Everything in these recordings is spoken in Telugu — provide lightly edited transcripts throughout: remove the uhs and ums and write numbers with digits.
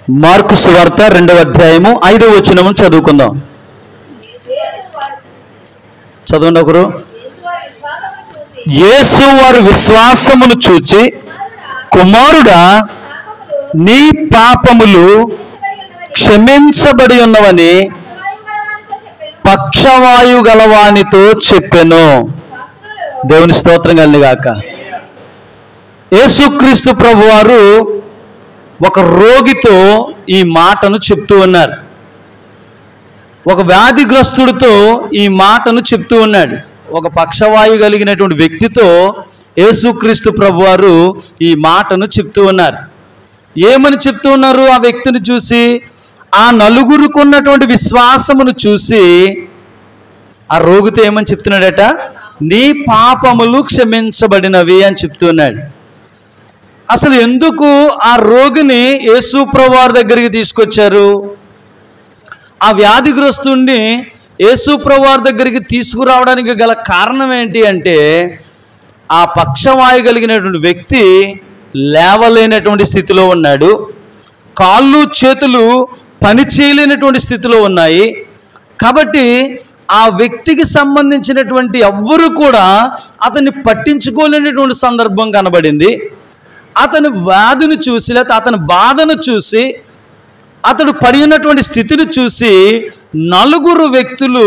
మార్కు సువార్త 2వ అధ్యాయము 5వ వచనము చదువుకుందాం. చదవండి ఒకరు. యేసు వారి విశ్వాసమును చూచి, కుమారుడా, నీ పాపములు క్షమించబడి ఉన్నవని పక్షవాయు గలవానితో చెప్పెను. దేవుని స్తోత్రం కలుగుగాక. యేసుక్రీస్తు ప్రభువారు ఒక రోగితో ఈ మాటను చెప్తూ ఉన్నారు. ఒక వ్యాధిగ్రస్తుడితో ఈ మాటను చెప్తూ ఉన్నాడు. ఒక పక్షవాయు కలిగినటువంటి వ్యక్తితో యేసుక్రీస్తు ప్రభువారు ఈ మాటను చెప్తూ ఉన్నారు. ఏమని చెప్తూ ఉన్నారు? ఆ వ్యక్తిని చూసి, ఆ నలుగురికి ఉన్నటువంటి విశ్వాసమును చూసి ఆ రోగితో ఏమని చెప్తున్నాడట? నీ పాపములు క్షమించబడినవి అని చెప్తున్నాడు. అసలు ఎందుకు ఆ రోగిని యేసు ప్రభువారి దగ్గరికి తీసుకొచ్చారు? ఆ వ్యాధిగ్రస్తుడిని యేసు ప్రభువారి దగ్గరికి తీసుకురావడానికి గల కారణం ఏంటి అంటే, ఆ పక్షవాయు కలిగినటువంటి వ్యక్తి లేవలేనటువంటి స్థితిలో ఉన్నాడు. కాళ్ళు చేతులు పని చేయలేనటువంటి స్థితిలో ఉన్నాయి. కాబట్టి ఆ వ్యక్తికి సంబంధించినటువంటి ఎవ్వరూ కూడా అతన్ని పట్టించుకోలేనటువంటి సందర్భం కనబడింది. అతని వ్యాధిని చూసి, లేకపోతే అతని బాధను చూసి, అతడు పడి ఉన్నటువంటి స్థితిని చూసి నలుగురు వ్యక్తులు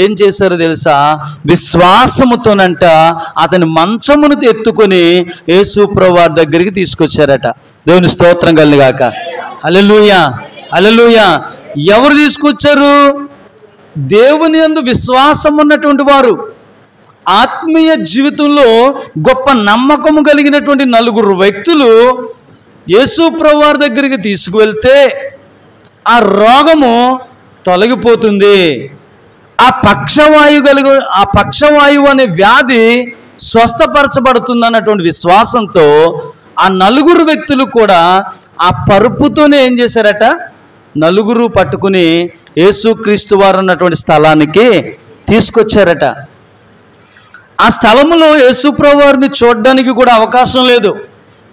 ఏం చేశారో తెలుసా? విశ్వాసముతోనంట అతని మంచమును ఎత్తుకొని యేసు ప్రభువారి దగ్గరికి తీసుకొచ్చారట. దేవుని స్తోత్రం కలుగుగాక. హల్లెలూయా, హల్లెలూయా. ఎవరు తీసుకొచ్చారు? దేవుని యందు విశ్వాసం ఉన్నటువంటి వారు, ఆత్మీయ జీవితంలో గొప్ప నమ్మకము కలిగినటువంటి నలుగురు వ్యక్తులు యేసు ప్రభువారి దగ్గరికి తీసుకువెళ్తే ఆ రోగము తొలగిపోతుంది. ఆ పక్షవాయువు అనే వ్యాధి స్వస్థపరచబడుతుంది అన్నటువంటి విశ్వాసంతో ఆ నలుగురు వ్యక్తులు కూడా ఆ పరుపుతోనే ఏం చేశారట? నలుగురు పట్టుకుని యేసుక్రీస్తు వారు ఉన్నటువంటి స్థలానికి తీసుకొచ్చారట. ఆ స్థలంలో యేసు ప్రభువారిని చూడడానికి కూడా అవకాశం లేదు.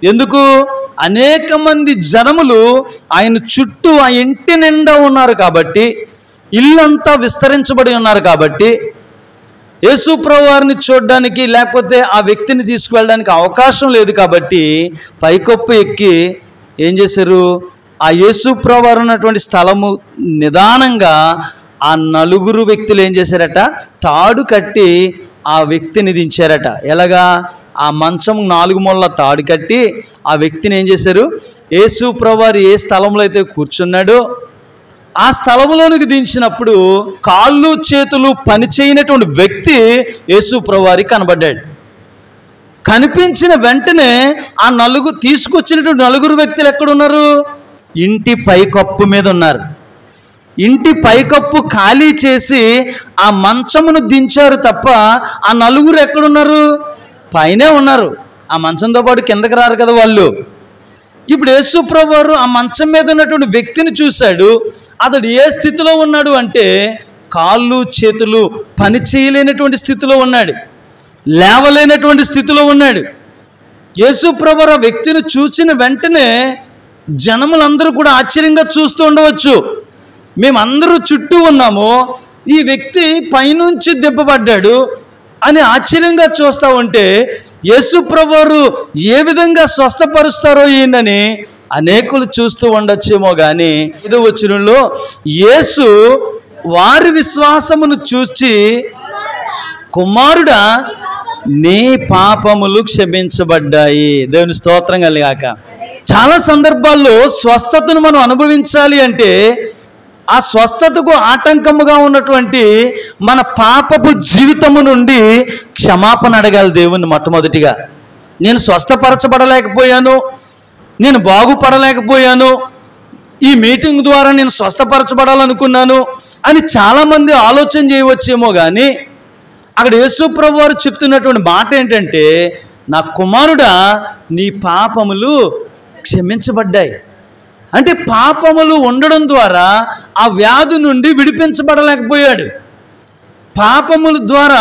ఎందుకు? అనేక మంది జనములు ఆయన చుట్టూ ఆ ఇంటి నిండా ఉన్నారు కాబట్టి, ఇల్లంతా విస్తరించబడి ఉన్నారు కాబట్టి యేసు ప్రభువారిని చూడడానికి లేకపోతే ఆ వ్యక్తిని తీసుకువెళ్ళడానికి అవకాశం లేదు. కాబట్టి పైకప్పు ఎక్కి ఏం చేశారు? ఆ యేసు ప్రభువారు ఉన్నటువంటి స్థలము నిదానంగా ఆ నలుగురు వ్యక్తులు ఏం చేశారట? తాడు కట్టి ఆ వ్యక్తిని దించారట. ఎలాగా? ఆ మంచం 4 మూలల తాడు కట్టి ఆ వ్యక్తిని ఏం చేశారు? యేసు ప్రభువారు ఏ స్థలంలో అయితే కూర్చున్నాడో ఆ స్థలంలోనికి దించినప్పుడు కాళ్ళు చేతులు పనిచేయనటువంటి వ్యక్తి యేసు ప్రభువారికి కనబడ్డాడు. కనిపించిన వెంటనే ఆ తీసుకొచ్చినటువంటి నలుగురు వ్యక్తులు ఎక్కడున్నారు? ఇంటి పైకప్పు మీద ఉన్నారు. ఇంటి పైకప్పు ఖాళీ చేసి ఆ మంచమును దించారు తప్ప ఆ నలుగురు ఎక్కడున్నారు? పైనే ఉన్నారు. ఆ మంచంతో పాటు కిందకి రారు కదా వాళ్ళు. ఇప్పుడు యేసు ప్రభువారు ఆ మంచం మీద ఉన్నటువంటి వ్యక్తిని చూశాడు. అతడు ఏ స్థితిలో ఉన్నాడు అంటే, కాళ్ళు చేతులు పని చేయలేనటువంటి స్థితిలో ఉన్నాడు, లేవలేనటువంటి స్థితిలో ఉన్నాడు. యేసు ప్రభువారు ఆ వ్యక్తిని చూసిన వెంటనే జనములందరూ కూడా ఆశ్చర్యంగా చూస్తూ ఉండవచ్చు. మేమందరూ చుట్టూ ఉన్నాము, ఈ వ్యక్తి పైనుంచి దెబ్బపడ్డాడు అని ఆశ్చర్యంగా చూస్తూ ఉంటే యేసు ప్రభువారు ఏ విధంగా స్వస్థపరుస్తారో ఈయనని అనేకులు చూస్తూ ఉండొచ్చేమో. కానీ 5వ వచనంలో యేసు వారి విశ్వాసమును చూచి, కుమారుడా, నీ పాపములు క్షమించబడ్డాయి. దేవుని స్తోత్రం కలుగుగాక. చాలా సందర్భాల్లో స్వస్థతను మనం అనుభవించాలి అంటే ఆ స్వస్థతకు ఆటంకముగా ఉన్నటువంటి మన పాపపు జీవితము నుండి క్షమాపణ అడగాలి దేవుని. మొట్టమొదటిగా నేను స్వస్థపరచబడలేకపోయాను, నేను బాగుపడలేకపోయాను, ఈ మీటింగ్ ద్వారా నేను స్వస్థపరచబడాలనుకున్నాను అని చాలామంది ఆలోచన చేయవచ్చేమో. కానీ అక్కడ యేసు ప్రభువారు చెప్తున్నటువంటి మాట ఏంటంటే, నా కుమారుడా, నీ పాపములు క్షమించబడ్డాయి. అంటే పాపములు ఉండడం ద్వారా ఆ వ్యాధి నుండి విడిపించబడలేకపోయాడు. పాపముల ద్వారా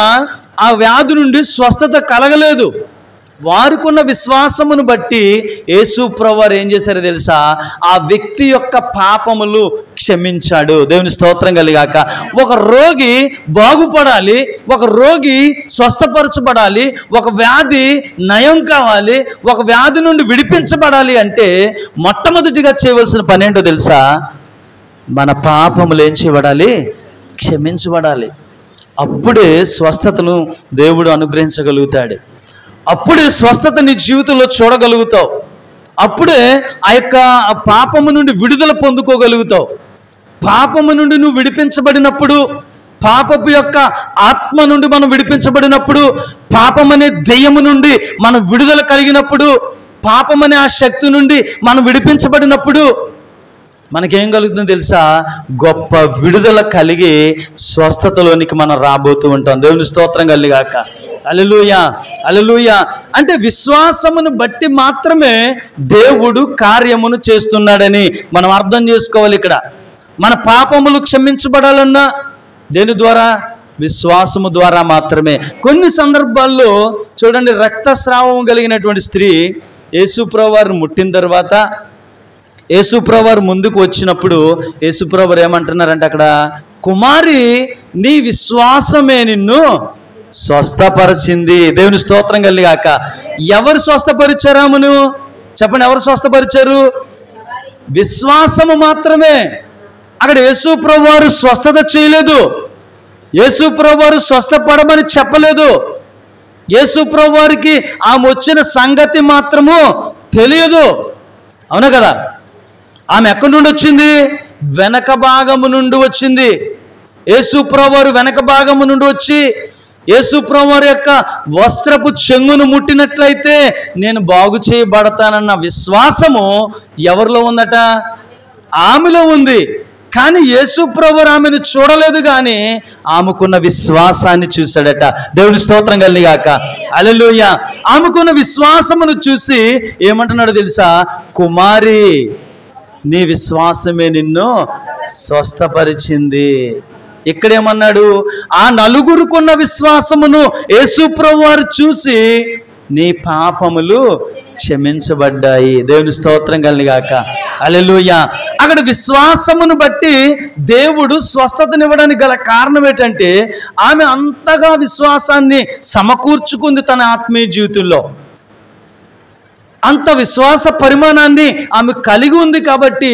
ఆ వ్యాధి నుండి స్వస్థత కలగలేదు. వారికున్న విశ్వాసమును బట్టి యేసు ప్రభువారు ఏం చేశారో తెలుసా, ఆ వ్యక్తి యొక్క పాపములు క్షమించాడు. దేవుని స్తోత్రం కలిగాక. ఒక రోగి బాగుపడాలి, ఒక రోగి స్వస్థపరచబడాలి, ఒక వ్యాధి నయం కావాలి, ఒక వ్యాధి నుండి విడిపించబడాలి అంటే మొట్టమొదటిగా చేయవలసిన పని ఏంటో తెలుసా, మన పాపములు ఏం చేయబడాలి, క్షమించబడాలి. అప్పుడే స్వస్థతను దేవుడు అనుగ్రహించగలుగుతాడు. అప్పుడే స్వస్థత నీ జీవితంలో చూడగలుగుతావు. అప్పుడే ఆ యొక్క పాపము నుండి విడుదల పొందుకోగలుగుతావు. పాపము నుండి నువ్వు విడిపించబడినప్పుడు, పాపపు యొక్క ఆత్మ నుండి మనం విడిపించబడినప్పుడు, పాపమనే దెయ్యము నుండి మనం విడుదల కలిగినప్పుడు, పాపమనే ఆ శక్తి నుండి మనం విడిపించబడినప్పుడు మనకేం కలుగుతుందో తెలుసా, గొప్ప విడుదల కలిగి స్వస్థతలోనికి మనం రాబోతూ ఉంటాం. దేవుని స్తోత్రం కలిగాక. హల్లెలూయా, హల్లెలూయా. అంటే విశ్వాసమును బట్టి మాత్రమే దేవుడు కార్యమును చేస్తున్నాడని మనం అర్థం చేసుకోవాలి. ఇక్కడ మన పాపములు క్షమించబడాలన్నా దేని ద్వారా, విశ్వాసము ద్వారా మాత్రమే. కొన్ని సందర్భాల్లో చూడండి, రక్తస్రావం కలిగినటువంటి స్త్రీ యేసుప్రభువారిని ముట్టిన తర్వాత యేసుప్రభువారు ముందుకు వచ్చినప్పుడు యేసుప్రభువారు ఏమంటున్నారంటే అక్కడ, కుమారి నీ విశ్వాసమే నిన్ను స్వస్థపరిచింది. దేవుని స్తోత్రం కలిగాక. ఎవరు స్వస్థపరిచారు ఆమెను? చెప్పండి, ఎవరు స్వస్థపరిచారు? విశ్వాసము మాత్రమే. అక్కడ యేసుప్రభువారు స్వస్థత చేయలేదు, యేసుప్రభువారు స్వస్థపడమని చెప్పలేదు. యేసుప్రభువారికి ఆమె వచ్చిన సంగతి మాత్రము తెలియదు. అవునా కదా? ఆమె ఎక్కడి నుండి వచ్చింది? వెనక భాగము నుండి వచ్చింది. యేసుప్రభువారు వెనక భాగము నుండి వచ్చి యేసుప్రభువారి యొక్క వస్త్రపు చెంగును ముట్టినట్లయితే నేను బాగు చేయబడతానన్న విశ్వాసము ఎవరిలో ఉందట? ఆమెలో ఉంది. కానీ యేసుప్రభువారు ఆమెను చూడలేదు, కానీ ఆమెకున్న విశ్వాసాన్ని చూశాడట. దేవుని స్తోత్రం కలిగాక. హల్లెలూయా. ఆమెకున్న విశ్వాసమును చూసి ఏమంటున్నాడో తెలుసా, కుమారి నీ విశ్వాసమే నిన్ను స్వస్థపరిచింది. ఇక్కడేమన్నాడు, ఆ నలుగురుకున్న విశ్వాసమును యేసుప్రభువారు చూసి నీ పాపములు క్షమించబడ్డాయి. దేవుని స్తోత్రం కలిగాక. హల్లెలూయా. అక్కడ విశ్వాసమును బట్టి దేవుడు స్వస్థతనివ్వడానికి గల కారణం ఏంటంటే, ఆమె అంతగా విశ్వాసాన్ని సమకూర్చుకుంది తన ఆత్మీయ జీవితంలో. అంత విశ్వాస పరిమాణాన్ని ఆమె కలిగి ఉంది కాబట్టి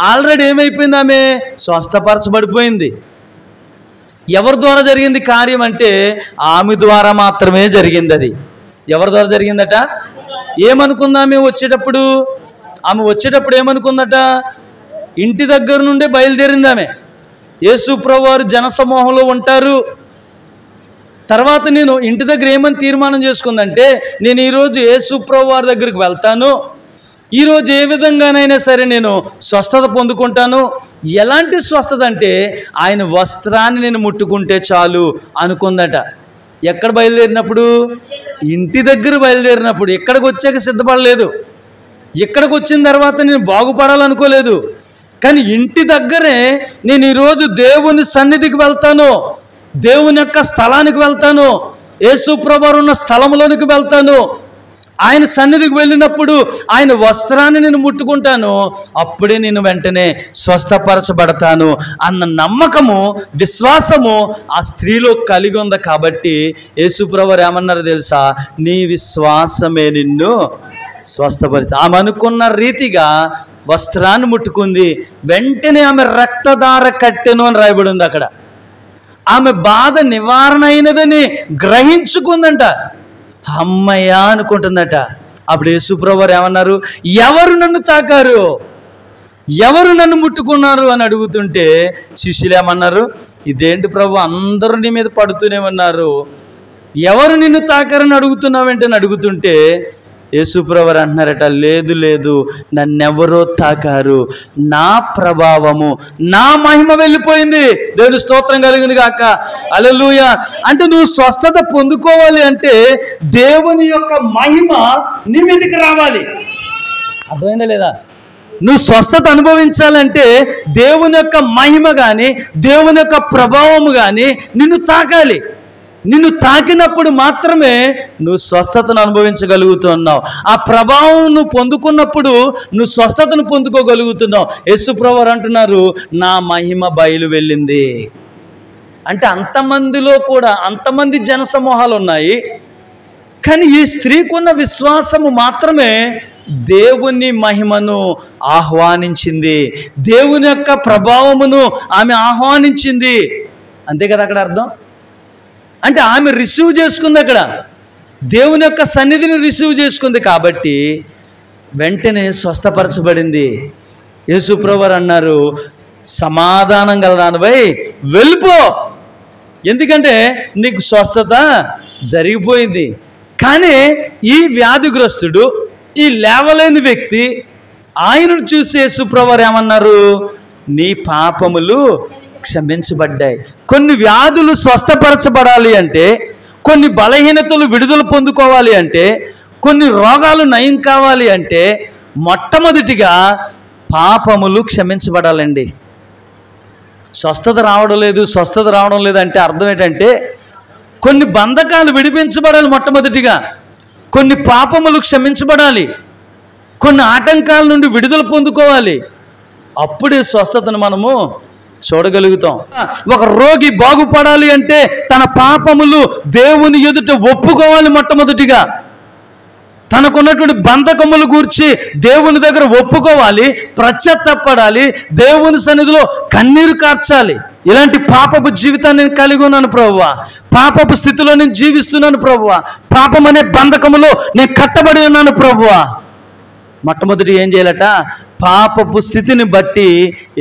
ఆల్రెడీ ఏమైపోయింది, ఆమె స్వస్థపరచబడిపోయింది. ఎవరి ద్వారా జరిగింది కార్యం అంటే ఆమె ద్వారా మాత్రమే జరిగింది. అది ఎవరి ద్వారా జరిగిందట? ఏమనుకుంది ఆమె వచ్చేటప్పుడు? ఆమె వచ్చేటప్పుడు ఏమనుకుందట? ఇంటి దగ్గర నుండే బయలుదేరింది ఆమె. యేసుప్రభువారు జనసమూహంలో ఉంటారు. తర్వాత నేను ఇంటి దగ్గర ఏమని తీర్మానం చేసుకుందంటే, నేను ఈరోజు యేసుప్రభువారి దగ్గరికి వెళ్తాను, ఈరోజు ఏ విధంగానైనా సరే నేను స్వస్థత పొందుకుంటాను. ఎలాంటి స్వస్థత అంటే ఆయన వస్త్రాన్ని నేను ముట్టుకుంటే చాలు అనుకుందట. ఎక్కడ బయలుదేరినప్పుడు? ఇంటి దగ్గర బయలుదేరినప్పుడు. ఇక్కడికి వచ్చాక సిద్ధపడలేదు, ఇక్కడికి వచ్చిన తర్వాత నేను బాగుపడాలనుకోలేదు. కానీ ఇంటి దగ్గరే నేను ఈరోజు దేవుని సన్నిధికి వెళ్తాను, దేవుని యొక్క స్థలానికి వెళ్తాను, యేసుప్రభువారు ఉన్న స్థలంలోనికి వెళ్తాను, ఆయన సన్నిధికి వెళ్ళినప్పుడు ఆయన వస్త్రాన్ని నేను ముట్టుకుంటాను, అప్పుడే నేను వెంటనే స్వస్థపరచబడతాను అన్న నమ్మకము, విశ్వాసము ఆ స్త్రీలో కలిగి ఉంది. కాబట్టి యేసుప్రభువారు ఏమన్నారో తెలుసా, నీ విశ్వాసమే నిన్ను స్వస్థపరిచి. ఆమె అనుకున్న రీతిగా వస్త్రాన్ని ముట్టుకుంది, వెంటనే ఆమె రక్తధార కట్టెను అని రాయబడి ఉంది అక్కడ. ఆమె బాధ నివారణ అయినదని గ్రహించుకుందంట. అమ్మయ్యా అనుకుంటుందట. అప్పుడు యేసుప్రభువారు ఏమన్నారు, ఎవరు నన్ను తాకారు, ఎవరు నన్ను ముట్టుకున్నారు అని అడుగుతుంటే శిష్యులు ఏమన్నారు, ఇదేంటి ప్రభు అందరూ నీ మీద పడుతూనే ఉన్నారు, ఎవరు నిన్ను తాకారని అడుగుతున్నావేంటని అడుగుతుంటే యేసుప్రభువారు అంటున్నారట, లేదు లేదు, నన్నెవరో తాకారు, నా ప్రభావము, నా మహిమ వెళ్ళిపోయింది. దేవుని స్తోత్రం కలిగింది గాక. హల్లెలూయా. అంటే నువ్వు స్వస్థత పొందుకోవాలి అంటే దేవుని యొక్క మహిమ నీ మీదకి రావాలి. అర్థమైందా లేదా? నువ్వు స్వస్థత అనుభవించాలంటే దేవుని యొక్క మహిమ కానీ దేవుని యొక్క ప్రభావము కానీ నిన్ను తాకాలి. నిన్ను తాకినప్పుడు మాత్రమే నువ్వు స్వస్థతను అనుభవించగలుగుతున్నావు. ఆ ప్రభావం నువ్వు పొందుకున్నప్పుడు నువ్వు స్వస్థతను పొందుకోగలుగుతున్నావు. యేసుప్రభువారు అంటున్నారు, నా మహిమ బయలు వెళ్ళింది. అంటే అంతమందిలో కూడా అంతమంది జనసమూహాలు ఉన్నాయి, కానీ ఈ స్త్రీకున్న విశ్వాసము మాత్రమే దేవుని మహిమను ఆహ్వానించింది, దేవుని యొక్క ప్రభావమును ఆమె ఆహ్వానించింది. అంతే కదా అక్కడ అర్థం. అంటే ఆమె రిసీవ్ చేసుకుంది, అక్కడ దేవుని యొక్క సన్నిధిని రిసీవ్ చేసుకుంది కాబట్టి వెంటనే స్వస్థపరచబడింది. యేసుప్రభువారు అన్నారు, సమాధానం గలదానిపై వెళ్ళిపో, ఎందుకంటే నీకు స్వస్థత జరిగిపోయింది. కానీ ఈ వ్యాధిగ్రస్తుడు, ఈ లేవలేని వ్యక్తి, ఆయనను చూసి యేసుప్రభువారు ఏమన్నారు, నీ పాపములు క్షమించబడ్డాయి. కొన్ని వ్యాధులు స్వస్థపరచబడాలి అంటే, కొన్ని బలహీనతలు విడుదల పొందుకోవాలి అంటే, కొన్ని రోగాలు నయం కావాలి అంటే మొట్టమొదటిగా పాపములు క్షమించబడాలండి. స్వస్థత రావడం లేదు అంటే అర్థం ఏంటంటే, కొన్ని బంధకాలు విడిపించబడాలి మొట్టమొదటిగా, కొన్ని పాపములు క్షమించబడాలి, కొన్ని ఆటంకాల నుండి విడుదల పొందుకోవాలి. అప్పుడే స్వస్థతను మనము చూడగలుగుతాం. ఒక రోగి బాగుపడాలి అంటే తన పాపములు దేవుని ఎదుట ఒప్పుకోవాలి. మొట్టమొదటిగా తనకున్నటువంటి బంధకములు గూర్చి దేవుని దగ్గర ఒప్పుకోవాలి, ప్రత్యత్తపడాలి, దేవుని సన్నిధిలో కన్నీరు కార్చాలి. ఇలాంటి పాపపు జీవితాన్ని నేను కలిగి ఉన్నాను ప్రభువా, పాపపు స్థితిలో నేను జీవిస్తున్నాను ప్రభువా, పాపం అనే బంధకములో నేను కట్టబడి ఉన్నాను ప్రభువా. మొట్టమొదటి ఏం చేయాలట, పాపపు స్థితిని బట్టి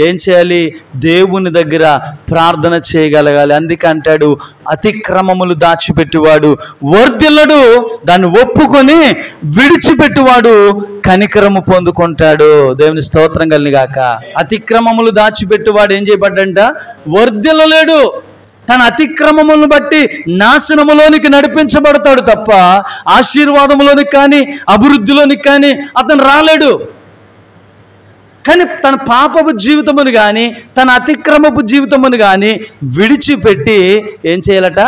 ఏం చేయాలి, దేవుని దగ్గర ప్రార్థన చేయగలగాలి. అందుకే అంటాడు, అతిక్రమములు దాచిపెట్టువాడు వర్ధిల్లడు, దాన్ని ఒప్పుకొని విడిచిపెట్టువాడు కనికరము పొందుకుంటాడు. దేవుని స్తోత్రం కలిగిన గాక. అతిక్రమములు దాచిపెట్టువాడు ఏం చేయబడ్డంట, వర్ధిల్లలేడు. తన అతిక్రమములను బట్టి నాశనములోనికి నడిపించబడతాడు తప్ప ఆశీర్వాదములోనికి కానీ అభివృద్ధిలోనికి కానీ అతను రాలేడు. కానీ తన పాపపు జీవితమును కానీ తన అతిక్రమపు జీవితమును కానీ విడిచిపెట్టి ఏం చేయాలట,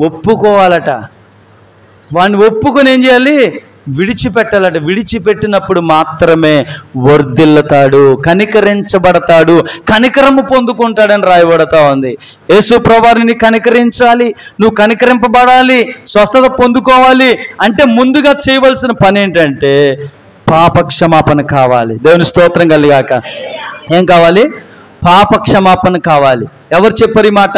ఒప్పుకోవాలట. వాడిని ఒప్పుకొని ఏం చేయాలి, విడిచిపెట్టాలట. విడిచిపెట్టినప్పుడు మాత్రమే వర్ధిల్లుతాడు, కనికరించబడతాడు, కనికరము పొందుకుంటాడని రాయబడతా ఉంది. యేసుప్రభువారిని కనికరించాలి, నువ్వు కనికరింపబడాలి, స్వస్థత పొందుకోవాలి అంటే ముందుగా చేయవలసిన పని ఏంటంటే పాపక్షమాపణ కావాలి. దేవుని స్తోత్రం కలిగాక. ఏం కావాలి, పాపక్షమాపణ కావాలి. ఎవరు చెప్పారు ఈ మాట,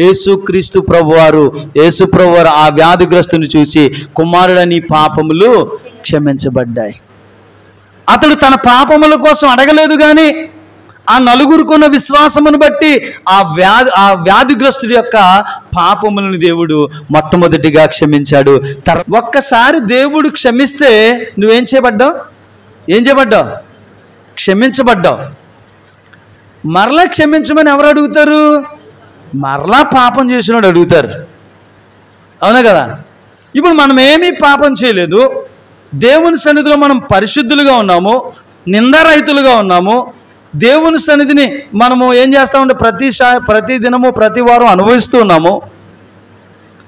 యేసుక్రీస్తు ప్రభువారు. యేసుప్రభువారు ఆ వ్యాధిగ్రస్తుని చూసి, కుమారుడా నీ పాపములు క్షమించబడ్డాయి. అతడు తన పాపముల కోసం అడగలేదు, కానీ ఆ నలుగురుకున్న విశ్వాసమును బట్టి ఆ వ్యాధిగ్రస్తుడి యొక్క పాపములను దేవుడు మొట్టమొదటిగా క్షమించాడు. ఒక్కసారి దేవుడు క్షమిస్తే నువ్వేం చేయబడ్డావు, క్షమించబడ్డావు. మరలా క్షమించమని ఎవరు అడుగుతారు, మరలా పాపం చేసినోడు అడుగుతారు. అవునా కదా. ఇప్పుడు మనం ఏమీ పాపం చేయలేదు, దేవుని సన్నిధిలో మనం పరిశుద్ధులుగా ఉన్నాము, నిందారహితులుగా ఉన్నాము. దేవుని సన్నిధిని మనము ఏం చేస్తామంటే ప్రతి దినము ప్రతి వారం అనుభవిస్తూ ఉన్నాము.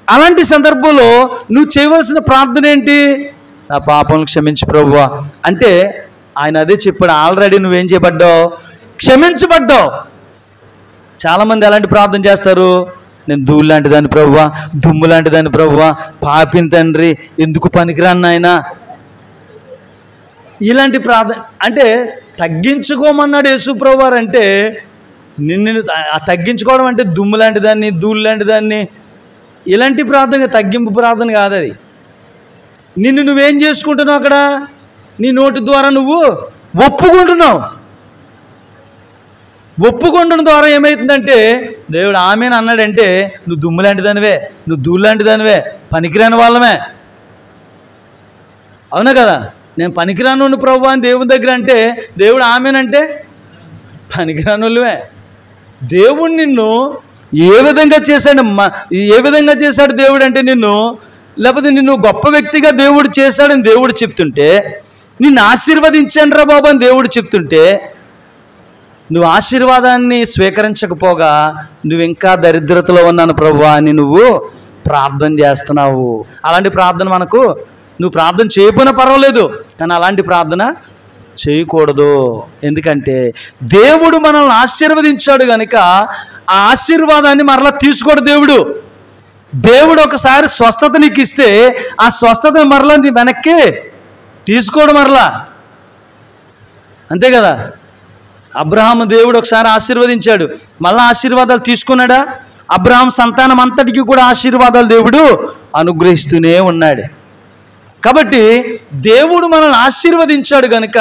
అలాంటి సందర్భంలో నువ్వు చేయవలసిన ప్రార్థన ఏంటి, నా పాపం క్షమించు ప్రభువా అంటే ఆయన అదే చెప్పాడు, ఆల్రెడీ నువ్వేం చేయబడ్డావు, క్షమించబడ్డావు. చాలామంది ఎలాంటి ప్రార్థన చేస్తారు, నేను ధూళి లాంటి దాన్ని ప్రభువా, దుమ్ము లాంటి దాన్ని ప్రభువా, పాపిని తండ్రి, ఎందుకు పనికిరాను నాయన, ఇలాంటి ప్రార్థన. అంటే తగ్గించుకోమన్నాడు యేసుప్రభువారు. అంటే నిన్ను తగ్గించుకోవడం అంటే దుమ్ము లాంటి దాన్ని, ధూళి లాంటి దాన్ని, ఇలాంటి ప్రార్థన తగ్గింపు ప్రార్థన కాదు అది. నిన్ను నువ్వేం చేసుకుంటున్నావు, అక్కడ నీ నోటి ద్వారా నువ్వు ఒప్పుకుంటున్నావు. ఒప్పుకుంటున్న ద్వారా ఏమవుతుందంటే దేవుడు ఆమెను అన్నాడంటే నువ్వు దుమ్ము లాంటి దానివే, నువ్వు ధూళి లాంటి దానివే, పనికిరాని వాళ్ళమే. అవునా కదా. నేను పనికిరాను ప్రభు అని దేవుని దగ్గర అంటే దేవుడు ఆమెనంటే పనికిరాని వాళ్ళవే. దేవుడు నిన్ను ఏ విధంగా చేశాడు దేవుడు అంటే నిన్ను, లేకపోతే నిన్ను గొప్ప వ్యక్తిగా దేవుడు చేశాడని దేవుడు చెప్తుంటే, నిన్ను ఆశీర్వదించాను రా బాబు అని దేవుడు చెప్తుంటే నువ్వు ఆశీర్వాదాన్ని స్వీకరించకపోగా నువ్వు ఇంకా దరిద్రతలో ఉన్నాను ప్రభువా అని నువ్వు ప్రార్థన చేస్తున్నావు. అలాంటి ప్రార్థన నువ్వు ప్రార్థన చేయకపోయినా పర్వాలేదు, కానీ అలాంటి ప్రార్థన చేయకూడదు. ఎందుకంటే దేవుడు మనల్ని ఆశీర్వదించాడు కనుక ఆ ఆశీర్వాదాన్ని మరలా తీసుకోడు దేవుడు ఒకసారి స్వస్థత నీకు ఇస్తే ఆ స్వస్థతను మరలా నీ వెనక్కి తీసుకోడు మరలా, అంతే కదా. అబ్రహాము దేవుడు ఒకసారి ఆశీర్వదించాడు, మళ్ళా ఆశీర్వాదాలు తీసుకున్నాడా? అబ్రహాం సంతానం అంతటికి కూడా ఆశీర్వాదాలు దేవుడు అనుగ్రహిస్తూనే ఉన్నాడు. కాబట్టి దేవుడు మనల్ని ఆశీర్వదించాడు కనుక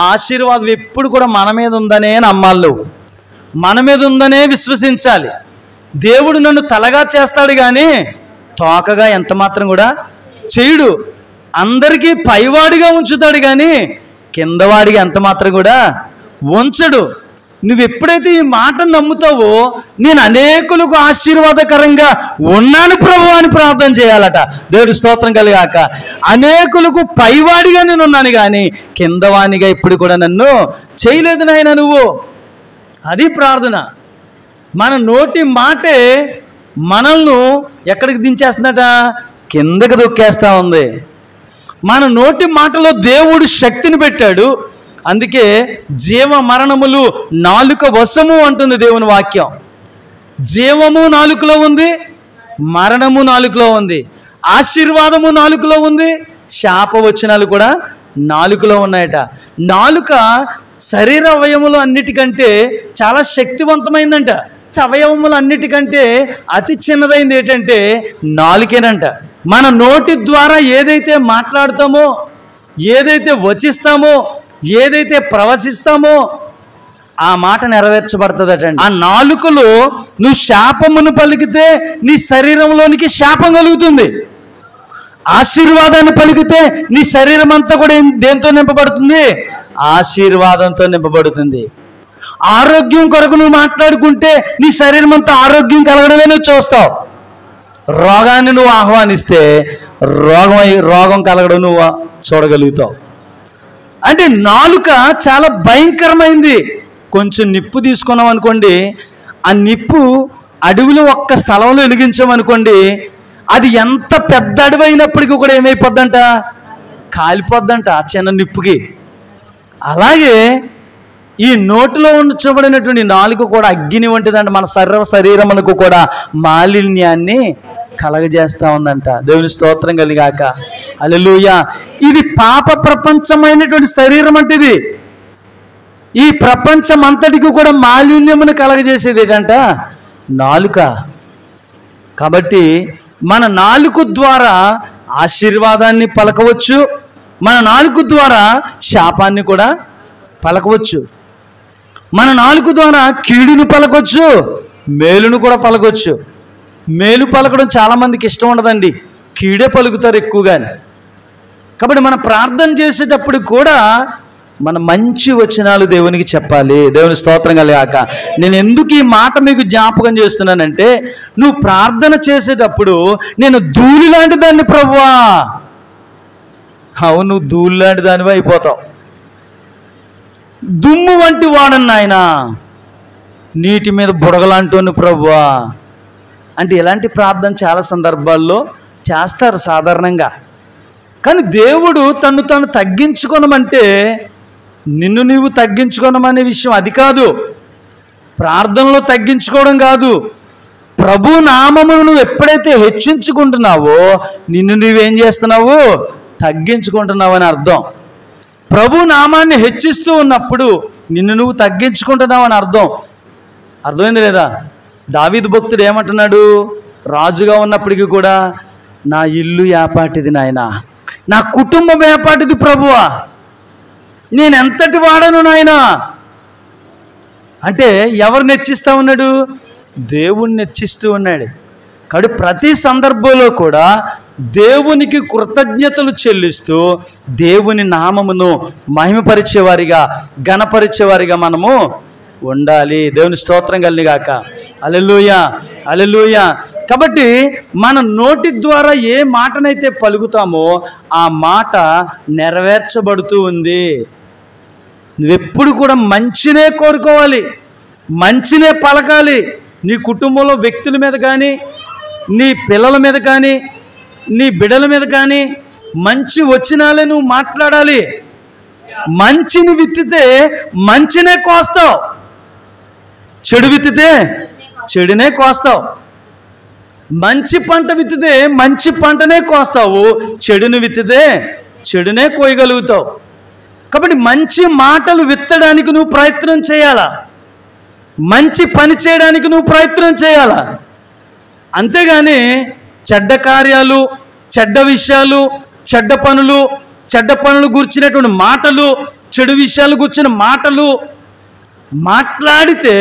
ఆ ఆశీర్వాదం ఎప్పుడు కూడా మన మీద ఉందనే నమ్మాలి, మన మీద ఉందనే విశ్వసించాలి. దేవుడు నన్ను తలగా చేస్తాడు కానీ తోకగా ఎంత మాత్రం కూడా చేయడు. అందరికీ పైవాడిగా ఉంచుతాడు కానీ కిందవాడిగా ఎంత మాత్రం కూడా ఉంచడు. నువ్వు ఎప్పుడైతే ఈ మాటను నమ్ముతావో నేను అనేకులకు ఆశీర్వాదకరంగా ఉన్నాను ప్రభు అని ప్రార్థన చేయాలట. దేవుడి స్తోత్రం కలిగాక. అనేకులకు పైవాడిగా నేను ఉన్నాను కానీ కిందవాణిగా ఇప్పుడు కూడా నన్ను చేయలేదు నాయన నువ్వు. అది ప్రార్థన. మన నోటి మాటే మనల్ని ఎక్కడికి దించేస్తుందట? కిందకి దొక్కేస్తూ ఉంది. మన నోటి మాటలో దేవుడు శక్తిని పెట్టాడు. అందుకే జీవ మరణములు నాలుక వశము అంటుంది దేవుని వాక్యం. జీవము నాలుకలో ఉంది, మరణము నాలుకలో ఉంది, ఆశీర్వాదము నాలుకలో ఉంది, శాపవచనాలు కూడా నాలుకలో ఉన్నాయట. నాలుక శరీర అవయములు అన్నిటికంటే చాలా శక్తివంతమైందంట. అవయవములు అన్నిటికంటే అతి చిన్నదైంది ఏంటంటే నాలుకేనంట. మన నోటి ద్వారా ఏదైతే మాట్లాడతామో, ఏదైతే వచిస్తామో, ఏదైతే ప్రవచిస్తామో ఆ మాట నెరవేర్చబడుతుందట. ఆ నాలుకలో నువ్వు శాపమును పలికితే నీ శరీరంలోనికి శాపం కలుగుతుంది, ఆశీర్వాదాన్ని పలికితే నీ శరీరం అంతా కూడా దేంతో నింపబడుతుంది? ఆశీర్వాదంతో నింపబడుతుంది. ఆరోగ్యం కొరకు నువ్వు మాట్లాడుకుంటే నీ శరీరం అంతా ఆరోగ్యం కలగడమే నువ్వు చూస్తావు. రోగాన్ని నువ్వు ఆహ్వానిస్తే రోగం కలగడం నువ్వు చూడగలుగుతావు. అంటే నాలుక చాలా భయంకరమైంది. కొంచెం నిప్పు తీసుకున్నాం అనుకోండి, ఆ నిప్పు అడవిలో ఒక్క స్థలంలో వెలిగించామనుకోండి, అది ఎంత పెద్ద అడవి అయినప్పటికీ కూడా ఏమైపోద్దంట? కాలిపోద్దంట ఆ చిన్న నిప్పుకి. అలాగే ఈ నోటిలో ఉంచబడినటువంటి నాలుక కూడా అగ్ని వంటిదంట. మన శరీరమునకు కూడా మాలిన్యాన్ని కలగజేస్తూ ఉందంట. దేవుని స్తోత్రం కలిగాక. హల్లెలూయా. ఇది పాప ప్రపంచమైనటువంటి శరీరం అంటే ఇది. ఈ ప్రపంచం అంతటికి కూడా మాలిన్యమును కలగజేసేది ఏంటంట? నాలుక. కాబట్టి మన నాలుక ద్వారా ఆశీర్వాదాన్ని పలకవచ్చు, మన నాలుక ద్వారా శాపాన్ని కూడా పలకవచ్చు. మన నాలుక ద్వారా కీడును పలకొచ్చు, మేలును కూడా పలకొచ్చు. మేలు పలకడం చాలామందికి ఇష్టం ఉండదండి, కీడే పలుకుతారు ఎక్కువగానే. కాబట్టి మన ప్రార్థన చేసేటప్పుడు కూడా మన మంచి వచనాలు దేవునికి చెప్పాలి. దేవుని స్తోత్రం కలిగాక. నేను ఎందుకు ఈ మాట మీకు జ్ఞాపకం చేస్తున్నానంటే, నువ్వు ప్రార్థన చేసేటప్పుడు నేను ధూళి లాంటి దాన్ని ప్రభువా, అవును నువ్వు ధూళి లాంటి దానివి అయిపోతావు. దుమ్ము వంటి వాడను నాయన, నీటి మీద బుడగలాంటోను ప్రభువా అంటే ఇలాంటి ప్రార్థన చాలా సందర్భాల్లో చేస్తారు సాధారణంగా. కానీ దేవుడు తను తాను తగ్గించుకోనమంటే నిన్ను నీవు తగ్గించుకోనమనే విషయం అది కాదు. ప్రార్థనలో తగ్గించుకోవడం కాదు. ప్రభు నామమును నువ్వు ఎప్పుడైతే హెచ్చించుకుంటున్నావో నిన్ను నువ్వేం చేస్తున్నావు? తగ్గించుకుంటున్నావు అని అర్థం. ప్రభు నామాన్ని హెచ్చిస్తూ ఉన్నప్పుడు నిన్ను నువ్వు తగ్గించుకుంటున్నావు అని అర్థం. అర్థమైంది లేదా? దావీదు భక్తుడు ఏమంటున్నాడు? రాజుగా ఉన్నప్పటికీ కూడా నా ఇల్లు ఏపాటిది నాయన, నా కుటుంబం ఏపాటిది ప్రభువా, నేను ఎంతటి వాడను నాయన అంటే ఎవరిని హెచ్చిస్తూ ఉన్నాడు? దేవుణ్ణి హెచ్చిస్తూ ఉన్నాడు. కాబట్టి ప్రతి సందర్భంలో కూడా దేవునికి కృతజ్ఞతలు చెల్లిస్తూ దేవుని నామమును మహిమపరిచేవారిగా, ఘనపరిచేవారిగా మనము ఉండాలి. దేవుని స్తోత్రం కలిగాక. హల్లెలూయా, హల్లెలూయా. కాబట్టి మన నోటి ద్వారా ఏ మాటనైతే పలుకుతామో ఆ మాట నెరవేర్చబడుతూ ఉంది. నువ్వెప్పుడు కూడా మంచినే కోరుకోవాలి, మంచినే పలకాలి. నీ కుటుంబంలో వ్యక్తుల మీద కానీ, నీ పిల్లల మీద కానీ, నీ బిడ్డల మీద కానీ మంచి వచనాలే నువ్వు మాట్లాడాలి. మంచిని విత్తితే మంచినే కోస్తావు, చెడు విత్తితే చెడునే కోస్తావు. మంచి పంట విత్తితే మంచి పంటనే కోస్తావు, చెడుని విత్తితే చెడునే కోయగలుగుతావు. కాబట్టి మంచి మాటలు విత్తడానికి నువ్వు ప్రయత్నం చేయాలా, మంచి పని చేయడానికి నువ్వు ప్రయత్నం చేయాలా. అంతేగాని చెడ్డ కార్యాలు, చెడ్డ విషయాలు, చెడ్డ పనులు గురించినటువంటి మాటలు, చెడు విషయాలు గురించిన మాటలు మాట్లాడితే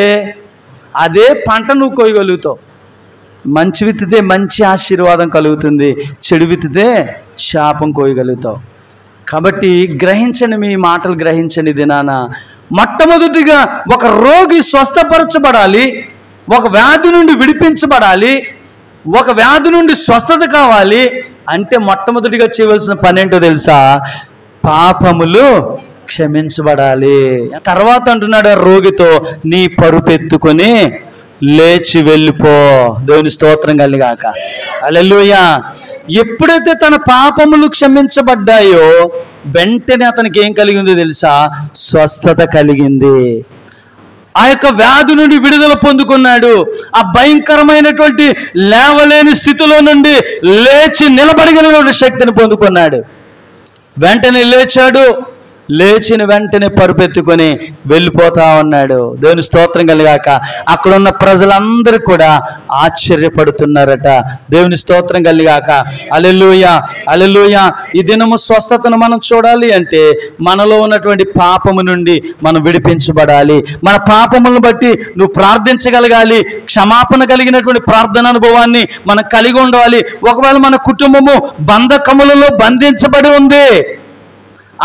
అదే పంట నువ్వు కోయగలుగుతావు. మంచి విత్తితే మంచి ఆశీర్వాదం కలుగుతుంది, చెడు విత్తితే శాపం కోయగలుగుతావు. కాబట్టి గ్రహించండి, మీ మాటలు గ్రహించండి. దినాన మొట్టమొదటిగా ఒక రోగి స్వస్థపరచబడాలి, ఒక వ్యాధి నుండి విడిపించబడాలి, ఒక వ్యాధి నుండి స్వస్థత కావాలి అంటే మొట్టమొదటిగా చేయవలసిన పని ఏంటో తెలుసా? పాపములు క్షమించబడాలి. తర్వాత అంటున్నాడు ఆ రోగితో, నీ పరుపెత్తుకొని లేచి వెళ్ళిపో. దేవుని స్తోత్రం కలిగాక. హల్లెలూయా. ఎప్పుడైతే తన పాపములు క్షమించబడ్డాయో వెంటనే అతనికి ఏం కలిగిందో తెలుసా? స్వస్థత కలిగింది. ఆ యొక్క వ్యాధి నుండి విడుదల పొందుకున్నాడు. ఆ భయంకరమైనటువంటి లేవలేని స్థితిలో నుండి లేచి నిలబడగలిగిన శక్తిని పొందుకున్నాడు. వెంటనే లేచాడు, లేచిన వెంటనే పరుపెత్తుకొని వెళ్ళిపోతా ఉన్నాడు. దేవుని స్తోత్రం కలిగాక. అక్కడున్న ప్రజలందరూ కూడా ఆశ్చర్యపడుతున్నారట. దేవుని స్తోత్రం కలిగాక. హల్లెలూయా, హల్లెలూయా. ఈ దినము స్వస్థతను మనం చూడాలి అంటే మనలో ఉన్నటువంటి పాపము నుండి మనం విడిపించబడాలి. మన పాపములను బట్టి నువ్వు ప్రార్థించగలగాలి. క్షమాపణ కలిగినటువంటి ప్రార్థన అనుభవాన్ని మనం కలిగి ఉండాలి. ఒకవేళ మన కుటుంబము బంధకములలో బంధించబడి ఉంది,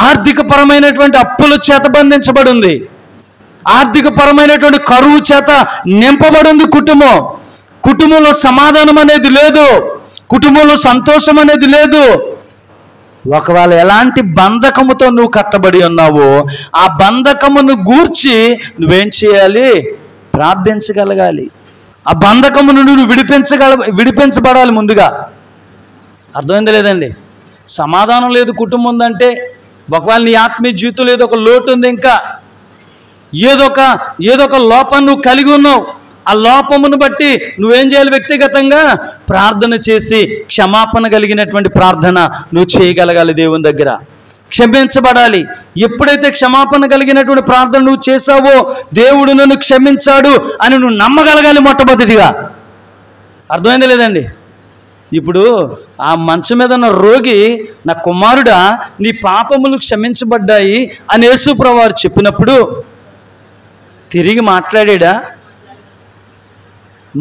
ఆర్థిక పరమైనటువంటి అప్పుల చేత బంధించబడి ఉంది, ఆర్థిక పరమైనటువంటి కరువు చేత నింపబడి ఉంది కుటుంబంలో సమాధానం అనేది లేదు, కుటుంబంలో సంతోషం అనేది లేదు. ఒకవేళ ఎలాంటి బంధకముతో నువ్వు కట్టబడి ఉన్నావో ఆ బంధకమును గూర్చి నువ్వేం చేయాలి? ప్రార్థించగలగాలి. ఆ బంధకము నుండి నువ్వు విడిపించబడాలి ముందుగా. అర్థమైంది లేదండి? సమాధానం లేదు కుటుంబం ఉందంటే, ఒకవేళ నీ ఆత్మీయ జీవితంలో ఏదో ఒక లోటు ఉంది, ఇంకా ఏదో ఒక లోపాన్ని నువ్వు కలిగి ఉన్నావు. ఆ లోపమును బట్టి నువ్వేం చేయాలి? వ్యక్తిగతంగా ప్రార్థన చేసి క్షమాపణ కలిగినటువంటి ప్రార్థన నువ్వు చేయగలగాలి. దేవుని దగ్గర క్షమించబడాలి. ఎప్పుడైతే క్షమాపణ కలిగినటువంటి ప్రార్థన నువ్వు చేసావో దేవుడు నన్ను క్షమించాడు అని నువ్వు నమ్మగలగాలి మొట్టమొదటిగా. అర్థమైంది లేదండి? ఇప్పుడు ఆ మంచం మీద ఉన్న రోగి, నా కుమారుడా నీ పాపములు క్షమించబడ్డాయి అని యేసు ప్రభువారు చెప్పినప్పుడు తిరిగి మాట్లాడా?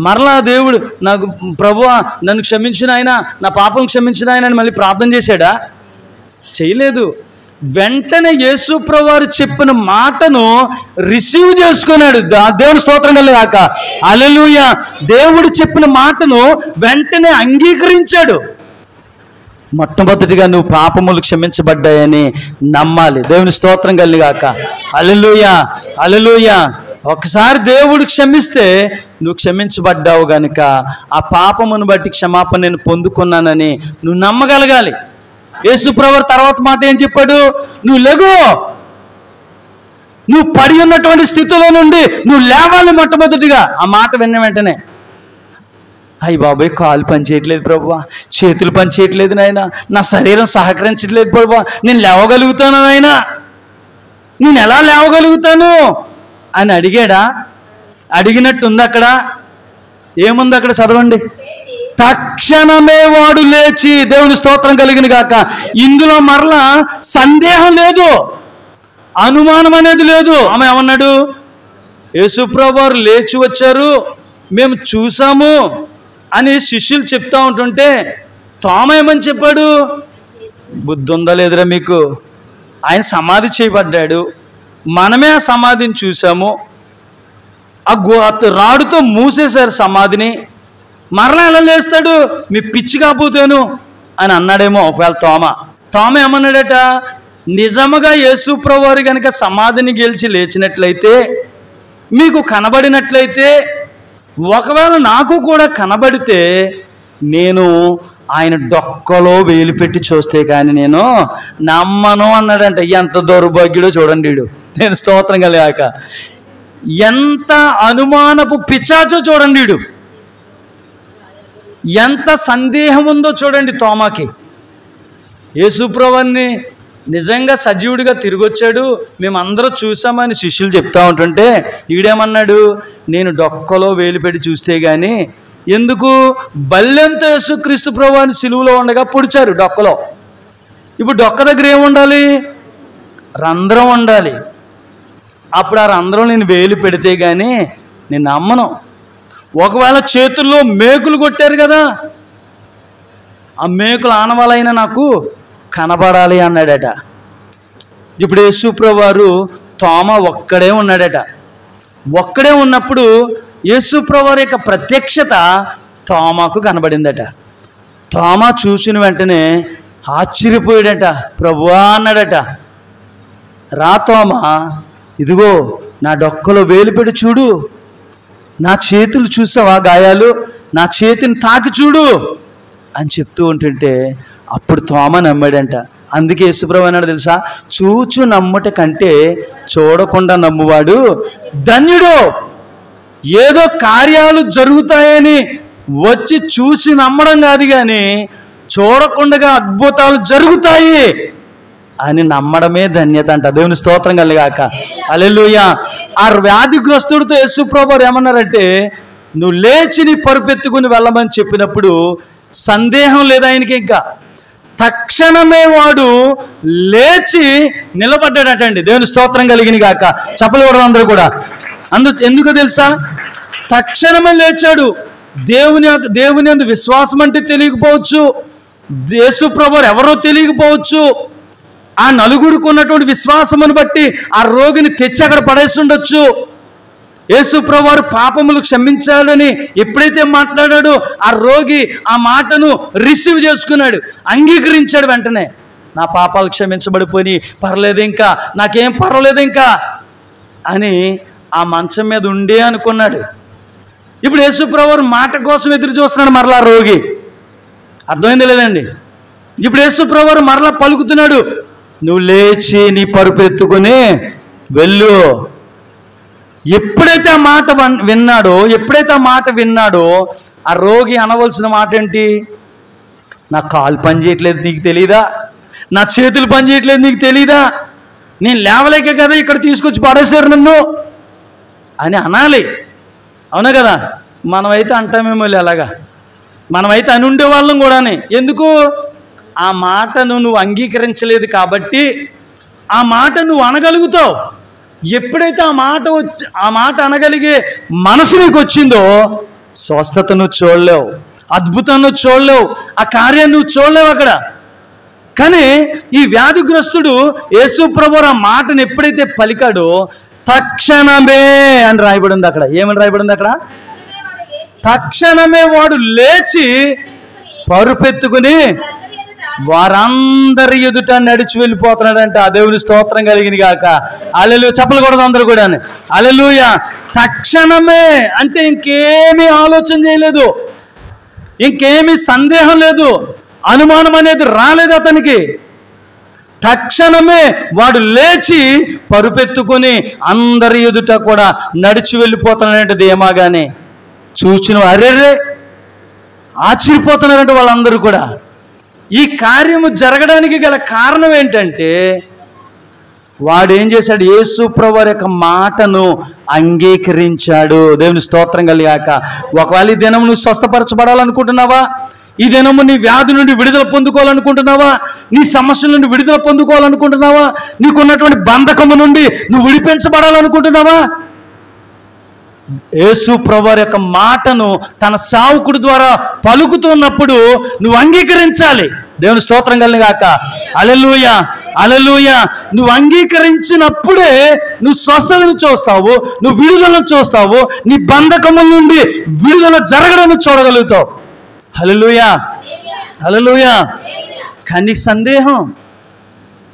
మరలా దేవుడు నాకు ప్రభువా నన్ను క్షమించిన ఆయన, నా పాపం క్షమించిన ఆయన అని మళ్ళీ ప్రార్థన చేశాడా? చేయలేదు. వెంటనే యేసు ప్రభువారు చెప్పిన మాటను రిసీవ్ చేసుకున్నాడు. దేవుని స్తోత్రం కలుగాక. హల్లెలూయా. దేవుడు చెప్పిన మాటను వెంటనే అంగీకరించాడు. మొట్టమొదటిగా నువ్వు పాపములు క్షమించబడ్డాయని నమ్మాలి. దేవుని స్తోత్రం కలుగాక. హల్లెలూయా, హల్లెలూయా. ఒకసారి దేవుడు క్షమిస్తే నువ్వు క్షమించబడ్డావు గనుక ఆ పాపమును బట్టి క్షమాపణ నేను పొందుకున్నానని నువ్వు నమ్మగలగాలి. యేసు ప్రభువు తర్వాత మాట ఏం చెప్పాడు? నువ్వు లెగు, నువ్వు పడి ఉన్నటువంటి స్థితిలో నుండి నువ్వు లేవాలి. మొట్టమొదటిగా ఆ మాట విన్న వెంటనే, అయ్యి బాబాయ్ కాలు పని చేయట్లేదు ప్రభువా, చేతులు పని చేయట్లేదు నాయన, నా శరీరం సహకరించట్లేదు ప్రభువా, నేను లేవగలుగుతాను నాయన, నేను ఎలా లేవగలుగుతాను అని అడిగాడా? అడిగినట్టుంది అక్కడ. ఏముంది అక్కడ? చదవండి. తక్షణమే వాడు లేచి, దేవుని స్తోత్రం కలిగిన గాక. ఇందులో మరలా సందేహం లేదు, అనుమానం అనేది లేదు. ఆమె ఏమన్నాడు? యేసు ప్రభువారు లేచి వచ్చారు, మేము చూసాము అని శిష్యులు చెప్తా ఉంటుంటే తోమ ఏమని చెప్పాడు? బుద్ధి ఉందా లేదురా మీకు? ఆయన సమాధి చేయబడ్డాడు, మనమే ఆ సమాధిని చూసాము, ఆ రాడుతో మూసేశారు సమాధిని, మరలా ఎలా లేస్తాడు? మీ పిచ్చి కాకపోతేను అని అన్నాడేమో ఒకవేళ తోమ ఏమన్నాడట? నిజముగా యేసు ప్రభువారు కనుక సమాధిని గెలిచి లేచినట్లయితే, మీకు కనబడినట్లయితే, ఒకవేళ నాకు కూడా కనబడితే, నేను ఆయన డొక్కలో వేలు పెట్టి చూస్తే కానీ నేను నమ్మను అన్నాడంట. ఎంత దౌర్భాగ్యుడో చూడండి వీడు. నేను స్తోత్రం కలిగాక ఎంత అనుమానపు పిచాచో చూడండి వీడు. ఎంత సందేహం ఉందో చూడండి తోమాకి. యేసుప్రభువుని నిజంగా సజీవుడిగా తిరిగొచ్చాడు, మేమందరూ చూసామని శిష్యులు చెప్తా ఉంటుంటే ఈడేమన్నాడు, నేను డొక్కలో వేలు పెట్టి చూస్తే కానీ. ఎందుకు? బల్లెంతో యేసుక్రీస్తు ప్రభువుని సిలువలో ఉండగా పొడిచారు డొక్కలో. ఇప్పుడు డొక్క దగ్గర ఏముండాలి? రంధ్రం ఉండాలి. అప్పుడు ఆ రంధ్రం నేను వేలు పెడితే కానీ నేను నమ్మను. ఒకవేళ చేతుల్లో మేకులు కొట్టారు కదా, ఆ మేకులు ఆనవాలైనా నాకు కనబడాలి అన్నాడట. ఇప్పుడు యేసు ప్రభువారు తోమ ఒక్కడే ఉన్నాడట. ఒక్కడే ఉన్నప్పుడు యేసు ప్రభువారి యొక్క ప్రత్యక్షత తోమాకు కనబడిందట. తోమ చూసిన వెంటనే ఆశ్చర్యపోయాడట. ప్రభువా అన్నాడట. రా తోమ, ఇదిగో నా డొక్కలో వేలు పెట్టి చూడు, నా చేతులు చూసావా గాయాలు, నా చేతిని తాకి చూడు అని చెప్తూ ఉంటుంటే అప్పుడు తోమ నమ్మాడంట. అందుకే యేసుప్రభువు అన్నాడు తెలుసా, చూచు నమ్ముట కంటే చూడకుండా నమ్మువాడు ధన్యుడు. ఏదో కార్యాలు జరుగుతాయని వచ్చి చూసి నమ్మడం కాదు, కానీ చూడకుండా అద్భుతాలు జరుగుతాయి అని నమ్మడమే ధన్యత అంట. దేవుని స్తోత్రం కలిగాక. హల్లెలూయా. ఆ వ్యాధిగ్రస్తుడితో యేసుప్రభువు ఏమన్నారంటే, నువ్వు లేచి నీ పరుపెత్తుకుని వెళ్ళమని చెప్పినప్పుడు సందేహం లేదు ఆయనకి. ఇంకా తక్షణమే వాడు లేచి నిలబడ్డాడటండి. దేవుని స్తోత్రం కలిగిన గాక. చెప్పలేవడం అందరూ కూడా. ఎందుకు తెలుసా? తక్షణమే లేచాడు. దేవుని అందు విశ్వాసం అంటే తెలియకపోవచ్చు, యేసుప్రభువు ఎవరో తెలియకపోవచ్చు. ఆ నలుగురికి ఉన్నటువంటి విశ్వాసమును బట్టి ఆ రోగిని తెచ్చి అక్కడ పడేసి ఉండొచ్చు. యేసుప్రభువు పాపములు క్షమించాలని ఎప్పుడైతే మాట్లాడాడో ఆ రోగి ఆ మాటను రిసీవ్ చేసుకున్నాడు, అంగీకరించాడు. వెంటనే నా పాపాలు క్షమించబడిపోయి పర్లేదు, ఇంకా నాకేం పర్వాలేదు ఇంకా అని ఆ మంచం మీద ఉండే అనుకున్నాడు. ఇప్పుడు యేసుప్రభువు మాట కోసం ఎదురు చూస్తున్నాడు మరలా రోగి. అర్థమైంది లేదండి? ఇప్పుడు యేసుప్రభువు మరలా పలుకుతున్నాడు, నువ్వు లేచి నీ పరుపెత్తుకుని వెళ్ళు. ఎప్పుడైతే ఆ మాట విన్నాడో ఆ రోగి అనవలసిన మాట ఏంటి? నా కాలు పని చేయట్లేదు నీకు తెలీదా? నా చేతులు పని చేయట్లేదు నీకు తెలీదా? నేను లేవలేకే కదా ఇక్కడ తీసుకొచ్చి పడేశారు నన్ను అని అనాలి. అవునా కదా? మనమైతే అంటామేమో అలాగా, మనమైతే అని ఉండేవాళ్ళం కూడాని. ఎందుకు? ఆ మాటను నువ్వు అంగీకరించలేదు కాబట్టి ఆ మాట నువ్వు అనగలుగుతావు. ఎప్పుడైతే ఆ మాట అనగలిగే మనసు నీకు వచ్చిందో స్వస్థత నువ్వు చూడలేవు, అద్భుతం నువ్వు చూడలేవు, ఆ కార్యాన్ని నువ్వు చూడలేవు అక్కడ. కానీ ఈ వ్యాధిగ్రస్తుడు యేసుప్రభువు ఆ మాటను ఎప్పుడైతే పలికాడో తక్షణమే అని రాయబడింది అక్కడ. ఏమని రాయబడింది అక్కడ? తక్షణమే వాడు లేచి పరుపెత్తుకుని వారందరి ఎదుట నడిచి వెళ్ళిపోతున్నాడంట. ఆ దేవుని స్తోత్రం కలిగిన గాక. హల్లెలూయా. చప్పలు కొడదాం అందరూ కూడా. హల్లెలూయా. తక్షణమే అంటే ఇంకేమీ ఆలోచన చేయలేదు, ఇంకేమీ సందేహం లేదు, అనుమానం అనేది రాలేదు అతనికి. తక్షణమే వాడు లేచి పరుపెత్తుకొని అందరి ఎదుట కూడా నడిచి వెళ్ళిపోతున్నాడంటే ధీమాగానే. చూచిన అరేరే ఆశ్చర్యపోతున్నారంటే వాళ్ళందరూ కూడా. ఈ కార్యము జరగడానికి గల కారణం ఏంటంటే వాడు ఏం చేశాడు? యేసుప్రభువు యొక్క మాటను అంగీకరించాడు. దేవుని స్తోత్రం కలిగాక. ఒకవేళ ఈ దినం నువ్వు స్వస్థపరచబడాలనుకుంటున్నావా? ఈ దినము నీ వ్యాధి నుండి విడుదల పొందుకోవాలనుకుంటున్నావా? నీ సమస్యల నుండి విడుదల పొందుకోవాలనుకుంటున్నావా? నీకున్నటువంటి బంధకము నుండి నువ్వు విడిపించబడాలనుకుంటున్నావా? యేసుప్రభువు యొక్క మాటను తన సేవకుడి ద్వారా పలుకుతున్నప్పుడు నువ్వు అంగీకరించాలి. దేవుని స్తోత్రం కలిగాక. హల్లెలూయా. హల్లెలూయా. నువ్వు అంగీకరించినప్పుడే నువ్వు స్వస్థతను చూస్తావు, నువ్వు విడుదలను చూస్తావు, నీ బంధకముల నుండి విడుదల జరగడం చూడగలుగుతావు. హల్లెలూయా. హల్లెలూయా. కానీ సందేహం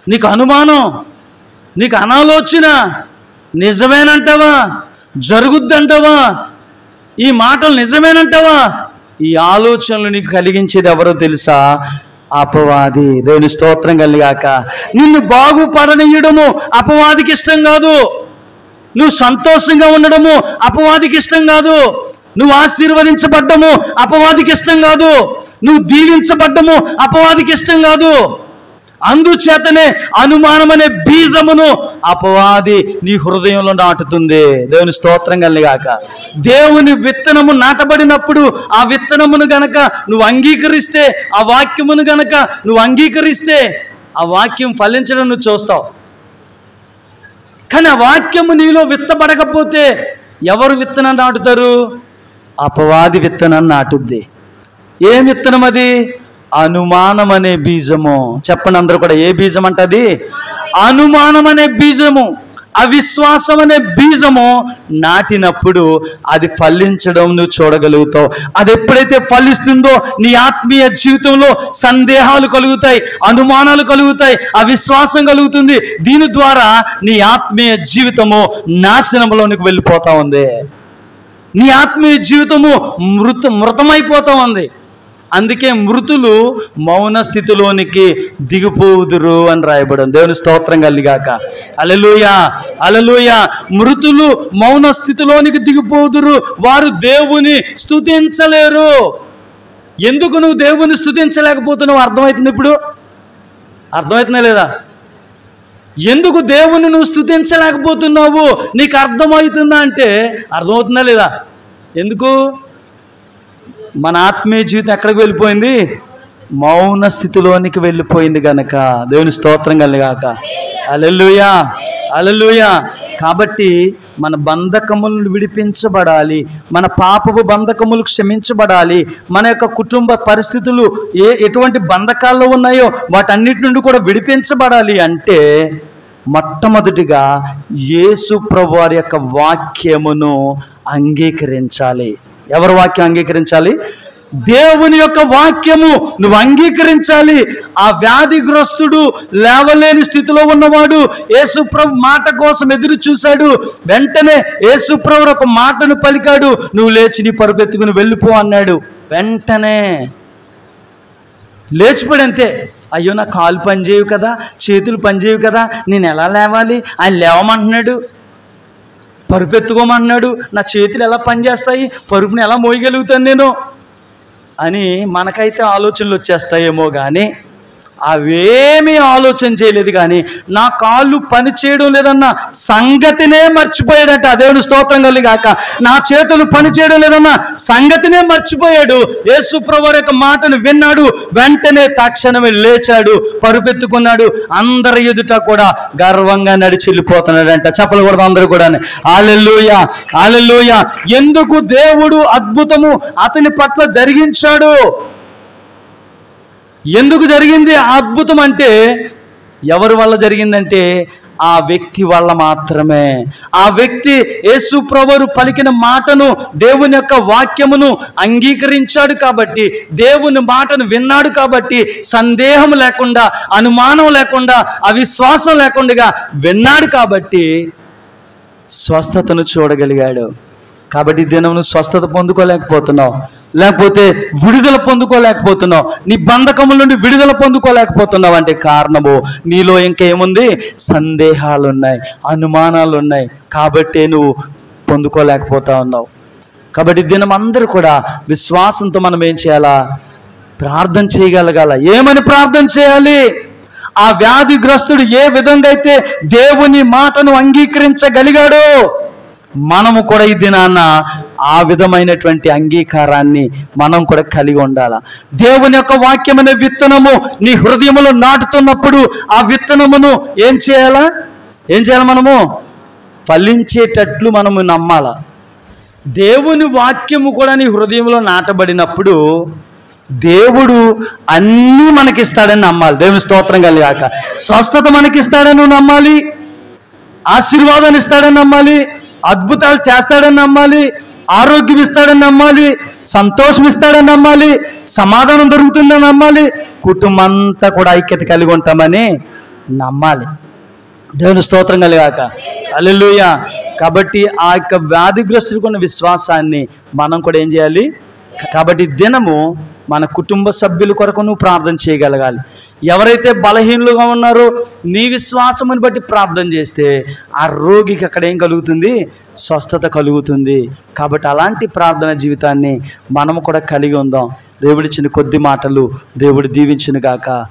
నీకు అనుమానం, నీకు అనాలోచన, నిజమేనంటావా, జరుగుద్దంటావా, ఈ మాటలు నిజమేనంటావా, ఈ ఆలోచనలు నీకు కలిగించేది ఎవరో తెలుసా? అపవాది. దేవుని స్తోత్రం కలిగాక. నిన్ను బాగుపడనీయడము అపవాదికి ఇష్టం కాదు. నువ్వు సంతోషంగా ఉండడము అపవాదికి ఇష్టం కాదు. నువ్వు ఆశీర్వదించబడ్డము అపవాదికి ఇష్టం కాదు. నువ్వు దీవించబడ్డము అపవాదికి ఇష్టం కాదు. అందుచేతనే అనుమానం అనే బీజమును అపవాది నీ హృదయంలో నాటుతుంది. దేవుని స్తోత్రం కలిగాక. దేవుని విత్తనము నాటబడినప్పుడు ఆ విత్తనమును గనక నువ్వు అంగీకరిస్తే, ఆ వాక్యమును గనక నువ్వు అంగీకరిస్తే, ఆ వాక్యం ఫలించడం నువ్వు చూస్తావు. కానీ ఆ వాక్యము నీలో విత్తబడకపోతే ఎవరు విత్తనం నాటుతారు? అపవాది విత్తనం నాటుద్ది. ఏ విత్తనం అది? అనుమానం అనే బీజము. చెప్పండి అందరూ కూడా, ఏ బీజం అంటది? అనుమానం అనే బీజము, అవిశ్వాసం అనే బీజము నాటినప్పుడు అది ఫలించడం నువ్వు చూడగలుగుతావు. అది ఎప్పుడైతే ఫలిస్తుందో నీ ఆత్మీయ జీవితంలో సందేహాలు కలుగుతాయి, అనుమానాలు కలుగుతాయి, అవిశ్వాసం కలుగుతుంది. దీని ద్వారా నీ ఆత్మీయ జీవితము నాశనంలోనికి వెళ్ళిపోతా ఉంది. నీ ఆత్మీయ జీవితము మృతమైపోతా ఉంది. అందుకే మృతులు మౌన స్థితిలోనికి దిగిపోదురు అని రాయబడింది. దేవుని స్తోత్రం కలిగాక. హల్లెలూయా, హల్లెలూయా. మృతులు మౌన స్థితిలోనికి దిగిపోదురు, వారు దేవుని స్తుతించలేరు. ఎందుకు నువ్వు దేవుని స్తుతించలేకపోతున్నావు? అర్థమవుతుంది ఇప్పుడు? అర్థమవుతుందా లేదా? ఎందుకు దేవుని నువ్వు స్తుతించలేకపోతున్నావు నీకు అర్థమవుతుందా అంటే అర్థమవుతుందా లేదా? ఎందుకు? మన ఆత్మీయ జీవితం ఎక్కడికి వెళ్ళిపోయింది? మౌన స్థితిలోనికి వెళ్ళిపోయింది గనక. దేవుని స్తోత్రం కలిగాక. హల్లెలూయా, హల్లెలూయా. కాబట్టి మన బంధకములను విడిపించబడాలి, మన పాపపు బంధకములు క్షమించబడాలి, మన యొక్క కుటుంబ పరిస్థితులు ఎటువంటి బంధకాల్లో ఉన్నాయో వాటన్నిటి నుండి కూడా విడిపించబడాలి అంటే మొట్టమొదటిగా యేసు ప్రభువారి యొక్క వాక్యమును అంగీకరించాలి. ఎవరి వాక్యం అంగీకరించాలి? దేవుని యొక్క వాక్యము నువ్వు అంగీకరించాలి. ఆ వ్యాధిగ్రస్తుడు, లేవలేని స్థితిలో ఉన్నవాడు యేసుప్రభు మాట కోసం ఎదురు చూశాడు. వెంటనే యేసుప్రభు ఒక మాటను పలికాడు, నువ్వు లేచి నీ పరుపెత్తుకుని వెళ్ళిపో అన్నాడు. వెంటనే లేచిపోయాడు. అంతే. అయ్యో నా కాలు పనిచేయవు కదా, చేతులు పనిచేయవు కదా, నేను ఎలా లేవాలి? ఆయన లేవమంటున్నాడు, పరుపెత్తుకోమన్నాడు, నా చేతులు ఎలా పనిచేస్తాయి, పరుపుని ఎలా మోయగలుగుతాను నేను అని మనకైతే ఆలోచనలు వచ్చేస్తాయేమో కానీ అవేమీ ఆలోచన చేయలేదు. కానీ నా కాళ్ళు పని చేయడం లేదన్న సంగతినే మర్చిపోయాడట. దేవుని స్తోత్రం కలిగాక. నా చేతులు పని చేయడం లేదన్న సంగతినే మర్చిపోయాడు. యేసు ప్రభువు యొక్క మాటను విన్నాడు. వెంటనే తక్షణమే లేచాడు, పరుపెత్తుకున్నాడు. అందరి ఎదుట కూడా గర్వంగా నడిచి వెళ్ళిపోతున్నాడంట. చెప్పలు కూడా అందరూ కూడా హల్లెలూయా, హల్లెలూయా. ఎందుకు దేవుడు అద్భుతము అతని పట్ల జరిగించాడు? ఎందుకు జరిగింది ఆ అద్భుతం అంటే ఎవరి వల్ల జరిగిందంటే ఆ వ్యక్తి వల్ల మాత్రమే. ఆ వ్యక్తి యేసు ప్రభువు పలికిన మాటను, దేవుని యొక్క వాక్యమును అంగీకరించాడు కాబట్టి, దేవుని మాటను విన్నాడు కాబట్టి, సందేహం లేకుండా, అనుమానం లేకుండా, అవిశ్వాసం లేకుండా విన్నాడు కాబట్టి స్వస్థతను చూడగలిగాడు. కాబట్టి దినమును స్వస్థత పొందుకోలేకపోతున్నావు, లేకపోతే విడుదల పొందుకోలేకపోతున్నావు, నీ బంధకముల నుండి విడుదల పొందుకోలేకపోతున్నావు అంటే కారణము నీలో ఇంకేముంది? సందేహాలు ఉన్నాయి, అనుమానాలు ఉన్నాయి. కాబట్టి నువ్వు పొందుకోలేకపోతా ఉన్నావు. కాబట్టి దినం అందరూ కూడా విశ్వాసంతో మనం ఏం చేయాలా? ప్రార్థన చేయగలగాల. ఏమని ప్రార్థన చేయాలి? ఆ వ్యాధిగ్రస్తుడు ఏ విధంగా అయితే దేవుని మాటను అంగీకరించగలిగాడో మనము కూడా ఈ దినాన్న ఆ విధమైనటువంటి అంగీకారాన్ని మనం కూడా కలిగి ఉండాలి. దేవుని యొక్క వాక్యం అనే విత్తనము నీ హృదయములో నాటుతున్నప్పుడు ఆ విత్తనమును ఏం చేయాలా? మనము ఫలించేటట్లు మనము నమ్మాల. దేవుని వాక్యము కూడా నీ హృదయంలో నాటబడినప్పుడు దేవుడు అన్నీ మనకిస్తాడని నమ్మాలి. దేవుని స్తోత్రం కలిగాక. స్వస్థత మనకిస్తాడని నువ్వు నమ్మాలి, ఆశీర్వాదాన్ని ఇస్తాడని నమ్మాలి, అద్భుతాలు చేస్తాడని నమ్మాలి, ఆరోగ్యం ఇస్తాడని నమ్మాలి, సంతోషం ఇస్తాడని నమ్మాలి, సమాధానం దొరుకుతుందని నమ్మాలి, కుటుంబం అంతా కూడా ఐక్యత కలిగి ఉంటామని నమ్మాలి. దేవుని స్తోత్రం కలుగాక. హల్లెలూయా. కాబట్టి ఆ యొక్క వ్యాధిగ్రస్తులకు ఉన్న విశ్వాసాన్ని మనం కూడా ఏం చేయాలి? కాబట్టి దినము మన కుటుంబ సభ్యుల కొరకు నువ్వు ప్రార్థన చేయగలగాలి. ఎవరైతే బలహీనులుగా ఉన్నారో నీ విశ్వాసముని బట్టి ప్రార్థన చేస్తే ఆ రోగికి అక్కడ ఏం కలుగుతుంది? స్వస్థత కలుగుతుంది. కాబట్టి అలాంటి ప్రార్థన జీవితాన్ని మనము కూడా కలిగి ఉందాం. దేవుడిచ్చిన కొద్ది మాటలు దేవుడు దీవించును గాక.